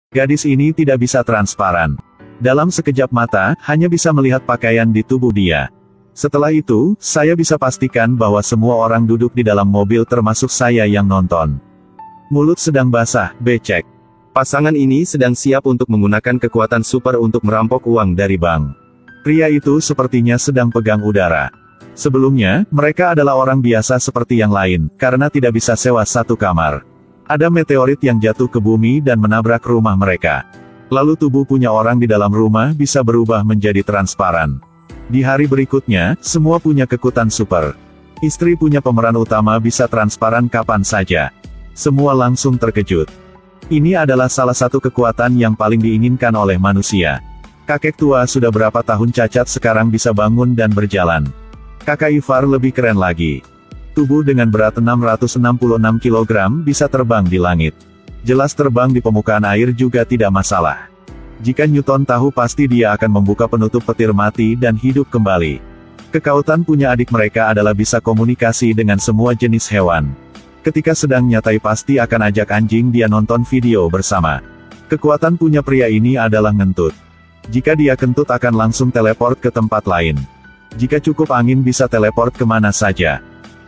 Gadis ini tidak bisa transparan. Dalam sekejap mata, hanya bisa melihat pakaian di tubuh dia. Setelah itu, saya bisa pastikan bahwa semua orang duduk di dalam mobil termasuk saya yang nonton. Mulut sedang basah, becek. Pasangan ini sedang siap untuk menggunakan kekuatan super untuk merampok uang dari bank. Pria itu sepertinya sedang pegang udara. Sebelumnya, mereka adalah orang biasa seperti yang lain, karena tidak bisa sewa satu kamar. Ada meteorit yang jatuh ke bumi dan menabrak rumah mereka. Lalu tubuh punya orang di dalam rumah bisa berubah menjadi transparan. Di hari berikutnya, semua punya kekuatan super. Istri punya pemeran utama bisa transparan kapan saja. Semua langsung terkejut. Ini adalah salah satu kekuatan yang paling diinginkan oleh manusia. Kakek tua sudah berapa tahun cacat sekarang bisa bangun dan berjalan. Kakak Ivar lebih keren lagi. Tubuh dengan berat 666 kg bisa terbang di langit. Jelas terbang di permukaan air juga tidak masalah. Jika Newton tahu pasti dia akan membuka penutup petir mati dan hidup kembali. Kekautan punya adik mereka adalah bisa komunikasi dengan semua jenis hewan. Ketika sedang nyatai pasti akan ajak anjing dia nonton video bersama. Kekuatan punya pria ini adalah ngentut. Jika dia kentut akan langsung teleport ke tempat lain. Jika cukup angin bisa teleport kemana saja.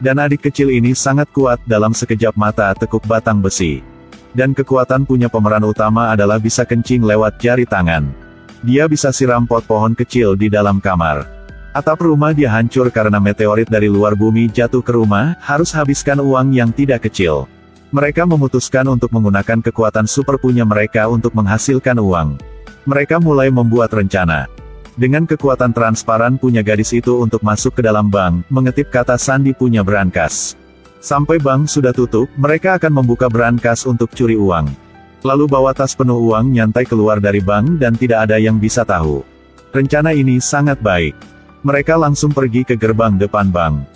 Dan adik kecil ini sangat kuat dalam sekejap mata tekuk batang besi. Dan kekuatan punya pemeran utama adalah bisa kencing lewat jari tangan. Dia bisa siram pot pohon kecil di dalam kamar. Atap rumah dia hancur karena meteorit dari luar bumi jatuh ke rumah, harus habiskan uang yang tidak kecil. Mereka memutuskan untuk menggunakan kekuatan super punya mereka untuk menghasilkan uang. Mereka mulai membuat rencana. Dengan kekuatan transparan punya gadis itu untuk masuk ke dalam bank, mengetik kata sandi punya brankas. Sampai bank sudah tutup, mereka akan membuka brankas untuk curi uang. Lalu bawa tas penuh uang nyantai keluar dari bank dan tidak ada yang bisa tahu. Rencana ini sangat baik. Mereka langsung pergi ke gerbang depan bank.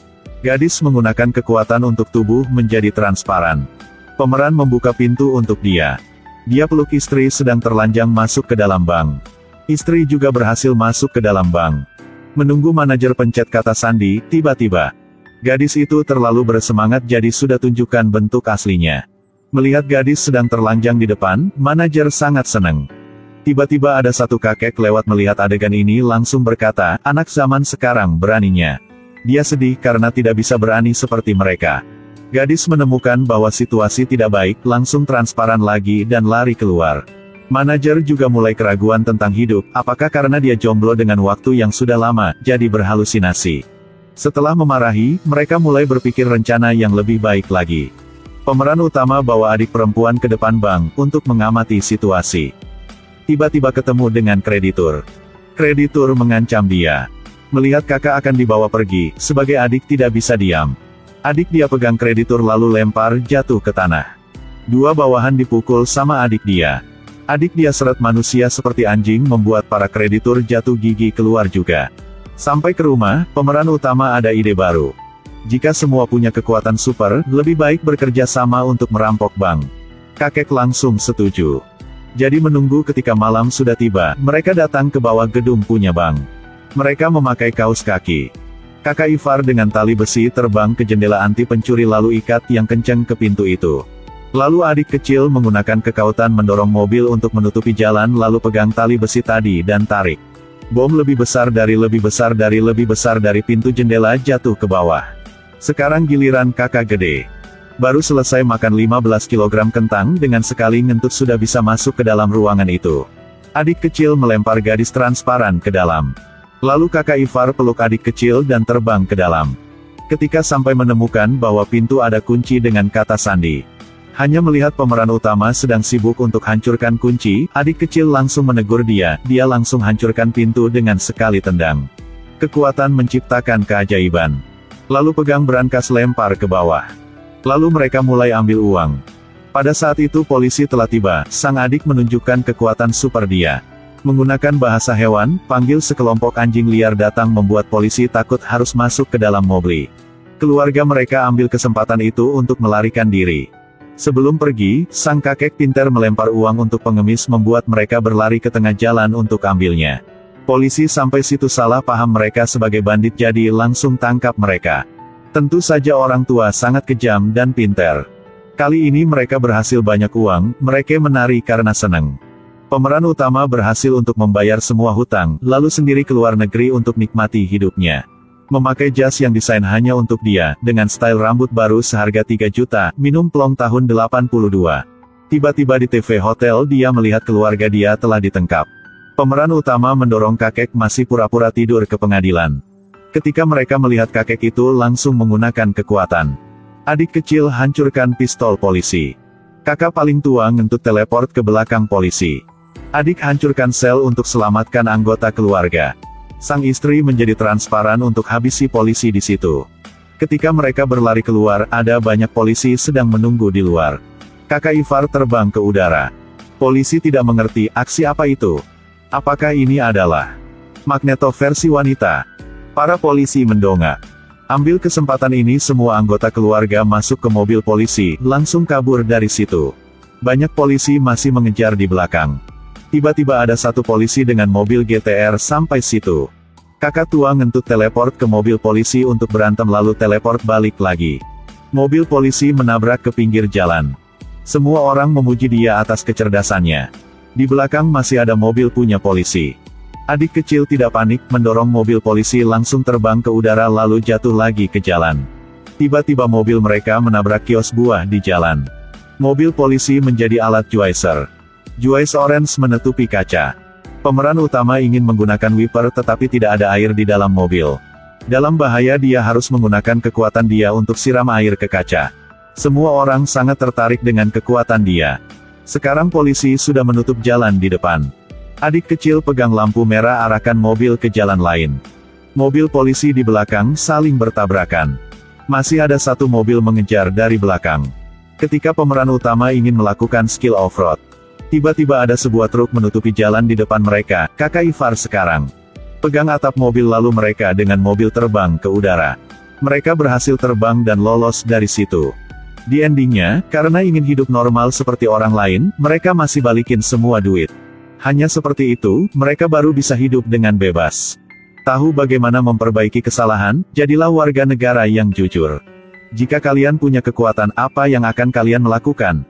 Gadis menggunakan kekuatan untuk tubuh menjadi transparan. Pemeran membuka pintu untuk dia. Dia peluk istri sedang terlanjang masuk ke dalam bank. Istri juga berhasil masuk ke dalam bank. Menunggu manajer pencet kata sandi, tiba-tiba. Gadis itu terlalu bersemangat jadi sudah tunjukkan bentuk aslinya. Melihat gadis sedang terlanjang di depan, manajer sangat senang. Tiba-tiba ada satu kakek lewat melihat adegan ini langsung berkata, anak zaman sekarang beraninya. Dia sedih karena tidak bisa berani seperti mereka. Gadis menemukan bahwa situasi tidak baik, langsung transparan lagi dan lari keluar. Manajer juga mulai keraguan tentang hidup, apakah karena dia jomblo dengan waktu yang sudah lama, jadi berhalusinasi. Setelah memarahi, mereka mulai berpikir rencana yang lebih baik lagi. Pemeran utama bawa adik perempuan ke depan bank, untuk mengamati situasi. Tiba-tiba ketemu dengan kreditur. Kreditur mengancam dia. Melihat kakak akan dibawa pergi, sebagai adik tidak bisa diam. Adik dia pegang kreditur lalu lempar jatuh ke tanah. Dua bawahan dipukul sama adik dia. Adik dia seret manusia seperti anjing membuat para kreditur jatuh gigi keluar juga. Sampai ke rumah, pemeran utama ada ide baru. Jika semua punya kekuatan super, lebih baik bekerja sama untuk merampok bank. Kakek langsung setuju. Jadi menunggu ketika malam sudah tiba, mereka datang ke bawah gedung punya bank. Mereka memakai kaos kaki. Kakak Ivar dengan tali besi terbang ke jendela anti pencuri lalu ikat yang kencang ke pintu itu. Lalu adik kecil menggunakan kekautan mendorong mobil untuk menutupi jalan lalu pegang tali besi tadi dan tarik. Bom lebih besar dari pintu jendela jatuh ke bawah. Sekarang giliran kakak gede. Baru selesai makan 15 kg kentang dengan sekali ngentut sudah bisa masuk ke dalam ruangan itu. Adik kecil melempar gadis transparan ke dalam. Lalu kakak Ivar peluk adik kecil dan terbang ke dalam. Ketika sampai menemukan bahwa pintu ada kunci dengan kata sandi. Hanya melihat pemeran utama sedang sibuk untuk hancurkan kunci, adik kecil langsung menegur dia langsung hancurkan pintu dengan sekali tendang. Kekuatan menciptakan keajaiban. Lalu pegang brankas lempar ke bawah. Lalu mereka mulai ambil uang. Pada saat itu polisi telah tiba, sang adik menunjukkan kekuatan super dia. Menggunakan bahasa hewan, panggil sekelompok anjing liar datang membuat polisi takut harus masuk ke dalam mobil. Keluarga mereka ambil kesempatan itu untuk melarikan diri. Sebelum pergi, sang kakek pintar melempar uang untuk pengemis membuat mereka berlari ke tengah jalan untuk ambilnya. Polisi sampai situ salah paham mereka sebagai bandit jadi langsung tangkap mereka. Tentu saja orang tua sangat kejam dan pintar. Kali ini mereka berhasil banyak uang, mereka menari karena senang. Pemeran utama berhasil untuk membayar semua hutang, lalu sendiri keluar negeri untuk nikmati hidupnya. Memakai jas yang desain hanya untuk dia, dengan style rambut baru seharga 3 juta, minum plong tahun 82. Tiba-tiba di TV hotel dia melihat keluarga dia telah ditangkap. Pemeran utama mendorong kakek masih pura-pura tidur ke pengadilan. Ketika mereka melihat kakek itu langsung menggunakan kekuatan. Adik kecil hancurkan pistol polisi. Kakak paling tua ngentut teleport ke belakang polisi. Adik hancurkan sel untuk selamatkan anggota keluarga. Sang istri menjadi transparan untuk habisi polisi di situ. Ketika mereka berlari keluar, ada banyak polisi sedang menunggu di luar. Kakak Ivar terbang ke udara. Polisi tidak mengerti aksi apa itu. Apakah ini adalah Magneto versi wanita? Para polisi mendongak. Ambil kesempatan ini semua anggota keluarga masuk ke mobil polisi, langsung kabur dari situ. Banyak polisi masih mengejar di belakang. Tiba-tiba ada satu polisi dengan mobil GTR sampai situ. Kakak tua ngentut teleport ke mobil polisi untuk berantem lalu teleport balik lagi. Mobil polisi menabrak ke pinggir jalan. Semua orang memuji dia atas kecerdasannya. Di belakang masih ada mobil punya polisi. Adik kecil tidak panik, mendorong mobil polisi langsung terbang ke udara lalu jatuh lagi ke jalan. Tiba-tiba mobil mereka menabrak kios buah di jalan. Mobil polisi menjadi alat juicer. Juice orange menutupi kaca. Pemeran utama ingin menggunakan wiper tetapi tidak ada air di dalam mobil. Dalam bahaya dia harus menggunakan kekuatan dia untuk siram air ke kaca. Semua orang sangat tertarik dengan kekuatan dia. Sekarang polisi sudah menutup jalan di depan. Adik kecil pegang lampu merah arahkan mobil ke jalan lain. Mobil polisi di belakang saling bertabrakan. Masih ada satu mobil mengejar dari belakang. Ketika pemeran utama ingin melakukan skill off-road. Tiba-tiba ada sebuah truk menutupi jalan di depan mereka, kakak Ivar sekarang. Pegang atap mobil lalu mereka dengan mobil terbang ke udara. Mereka berhasil terbang dan lolos dari situ. Di endingnya, karena ingin hidup normal seperti orang lain, mereka masih balikin semua duit. Hanya seperti itu, mereka baru bisa hidup dengan bebas. Tahu bagaimana memperbaiki kesalahan, jadilah warga negara yang jujur. Jika kalian punya kekuatan apa yang akan kalian melakukan?